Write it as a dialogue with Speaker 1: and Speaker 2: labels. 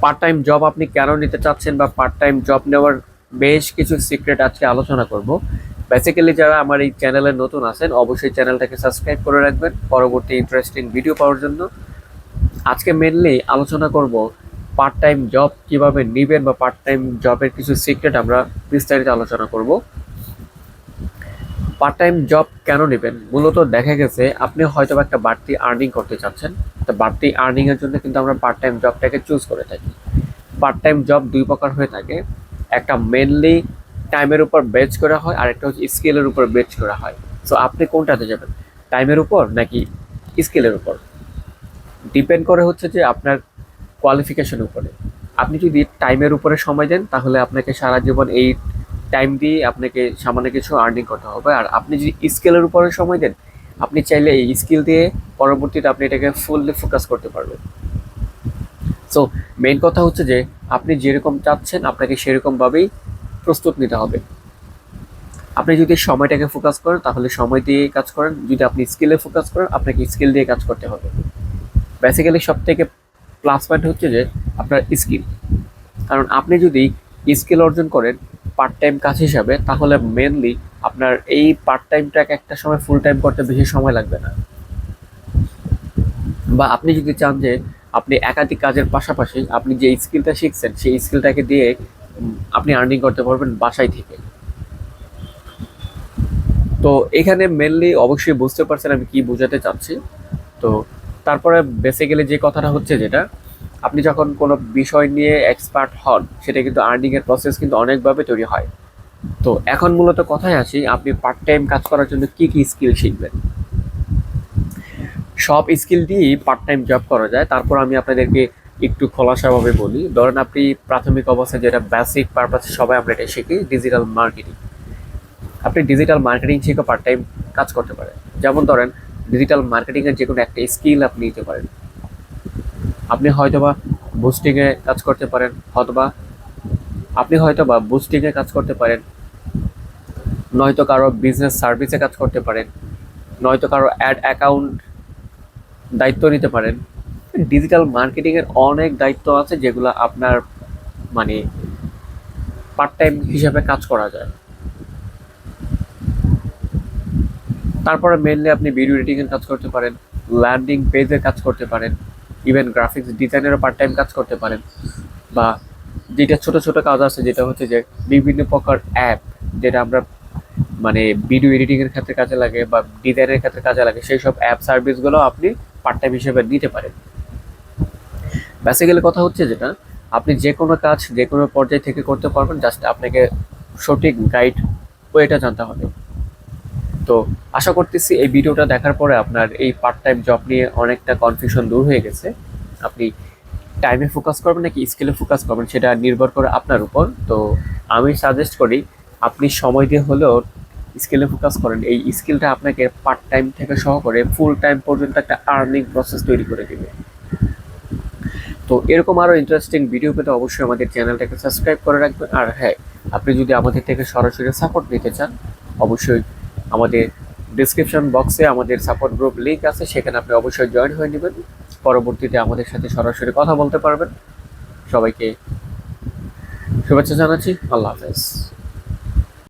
Speaker 1: Part time job আপনি কেন নিতে চাচ্ছেন বা পার্ট টাইম জব নেওয়ার বেশ কিছু সিক্রেট আজকে আলোচনা করব। বেসিক্যালি যারা আমার এই চ্যানেলে নতুন আছেন অবশ্যই চ্যানেলটাকে সাবস্ক্রাইব করে রাখবেন পরবর্তী ইন্টারেস্টিং ভিডিও পাওয়ার জন্য। আজকে মেনলি আলোচনা করব পার্ট টাইম জব কিভাবে নিবেন বা পার্ট টাইম জবের কিছু সিক্রেট আমরা বিস্তারিত আলোচনা করব। পার্ট টাইম জব কেন নেবেন? মূলত দেখা গেছে আপনি হয়তো একটা বাড়তি আর্নিং করতে চাচ্ছেন, তো বাড়তি আর্নিং এর জন্য কিন্তু আমরা পার্ট টাইম জবটাকে চুজ করে থাকি। পার্ট টাইম জব দুই প্রকার হয়ে থাকে, একটা মেনলি টাইমের উপর বেচ করা হয় আর একটা হচ্ছে স্কিলের উপর বেচ করা হয়। সো আপনি কোনটাতে যাবেন, টাইমের উপর নাকি স্কিলের উপর? ডিপেন্ড করে হচ্ছে যে আপনার কোয়ালিফিকেশনের উপরে। আপনি যদি টাইমের উপরে সময় দেন তাহলে আপনাকে সারা জীবন এই টাইম দিয়ে আপনাকে সামান্য কিছু আর্নিং করতে হবে। আর আপনি যদি স্কিলের উপরে সময় দেন, আপনি চাইলে এই স্কিল দিয়ে পরবর্তীতে আপনি এটাকে ফুললি ফোকাস করতে পারবেন। সো মেইন কথা হচ্ছে যে আপনি যেরকম চাচ্ছেন আপনাকে সেরকমভাবেই প্রস্তুত নিতে হবে। আপনি যদি সময়টাকে ফোকাস করেন তাহলে সময় দিয়ে কাজ করেন, যদি আপনি স্কিলে ফোকাস করেন আপনাকে স্কিল দিয়ে কাজ করতে হবে। বেসিক্যালি সব থেকে প্লাস পয়েন্ট হচ্ছে যে আপনার স্কিল। কারণ আপনি যদি স্কিল অর্জন করেন পার্ট টাইম কাজ হিসাবে তাহলে মেনলি আপনার এই পার্ট টাইমটাকে একটা সময় ফুল টাইম করতে বেশি সময় লাগবে না। বা আপনি যদি চান যে আপনি একাধিক কাজের পাশাপাশি আপনি যে স্কিলটা শিখছেন সেই স্কিলটাকে দিয়ে আপনি আর্নিং করতে পারবেন বাসায় থেকে। তো এখানে মেনলি অবশ্যই বুঝতে পারছেন আমি কি বোঝাতে চাচ্ছি। তো তারপরে বেসিক্যালি যে কথাটা হচ্ছে যেটা, আপনি যখন কোনো বিষয় নিয়ে এক্সপার্ট হন সেটা কিন্তু আর্নিং এর প্রসেস কিন্তু অনেকভাবে তৈরি হয়। তো এখন মূলত কথায় আসি, আপনি পার্ট টাইম কাজ করার জন্য কি কি স্কিল শিখবেন। সব স্কিল দিয়েই পার্ট টাইম জব করা যায়, তারপর আমি আপনাদেরকে একটু খোলাসাভাবে বলি। ধরেন আপনি প্রাথমিক অবস্থায় যেটা বেসিক পারপাসে সবাই আমরা এটা শিখি, ডিজিটাল মার্কেটিং। আপনি ডিজিটাল মার্কেটিং শিখে পার্ট টাইম কাজ করতে পারেন। যেমন ধরেন ডিজিটাল মার্কেটিং এর যে কোনো একটা স্কিল আপনি নিতে পারেন। আপনি হয়তোবা বুস্টিংয়ে কাজ করতে পারেন, বুস্টিংয়ে কাজ করতে পারেন, নয়তো কারো বিজনেস সার্ভিসে কাজ করতে পারেন, নয়তো কারো অ্যাড অ্যাকাউন্ট দায়িত্ব নিতে পারেন। ডিজিটাল মার্কেটিং এর অনেক দায়িত্ব আছে যেগুলো আপনার মানে পার্ট টাইম হিসাবে কাজ করা যায়। তারপরে মেনলি আপনি ভিডিও এডিটিং এর কাজ করতে পারেন, ল্যান্ডিং পেজের কাজ করতে পারেন, ইভেন গ্রাফিক্স ডিজাইনেরও পার্ট টাইম কাজ করতে পারেন। বা যেটা ছোট ছোট কাজ আছে যেটা হচ্ছে যে বিভিন্ন প্রকার অ্যাপ যেটা আমরা মানে ভিডিও এডিটিং এর ক্ষেত্রে কাজে লাগে বা ডিজাইনের ক্ষেত্রে কাজে লাগে, সেই সব অ্যাপ সার্ভিসগুলো আপনি পার্ট টাইম হিসেবে নিতে পারেন। বেসিক্যালি কথা হচ্ছে যেটা, আপনি যে কোনো কাজ যে কোনো পর্যায় থেকে করতে পারবেন, জাস্ট আপনাকে সঠিক গাইড ওয়েটা জানতে হবে। তো আশা করতেছি এই ভিডিওটা দেখার পরে আপনার এই পার্ট টাইম জব নিয়ে অনেকটা কনফিউশন দূর হয়ে গেছে। আপনি টাইমে ফোকাস করবেন নাকি স্কিলে ফোকাস করবেন সেটা নির্ভর করে আপনার উপর। তো আমি সাজেস্ট করি আপনি সময় দিয়ে হলেও স্কিলে ফোকাস করেন। এই স্কিলটা আপনাকে পার্ট টাইম থেকে সহ করে ফুল টাইম পর্যন্ত একটা আর্নিং প্রসেস তৈরি করে দেবে। তো এরকম আরও ইন্টারেস্টিং ভিডিও পেতে অবশ্যই আমাদের চ্যানেলটাকে সাবস্ক্রাইব করে রাখবেন। আর হ্যাঁ, আপনি যদি আমাদের থেকে সরাসরি সাপোর্ট নিতে চান অবশ্যই আমাদের ডিসক্রিপশন বক্সে আমাদের সাপোর্ট গ্রুপ লিঙ্ক আছে, সেখানে আপনি অবশ্যই জয়েন হয়ে নেবেন। পরবর্তীতে আমাদের সাথে সরাসরি কথা বলতে পারবেন। সবাইকে শুভেচ্ছা জানাচ্ছি। আল্লাহ হাফেজ।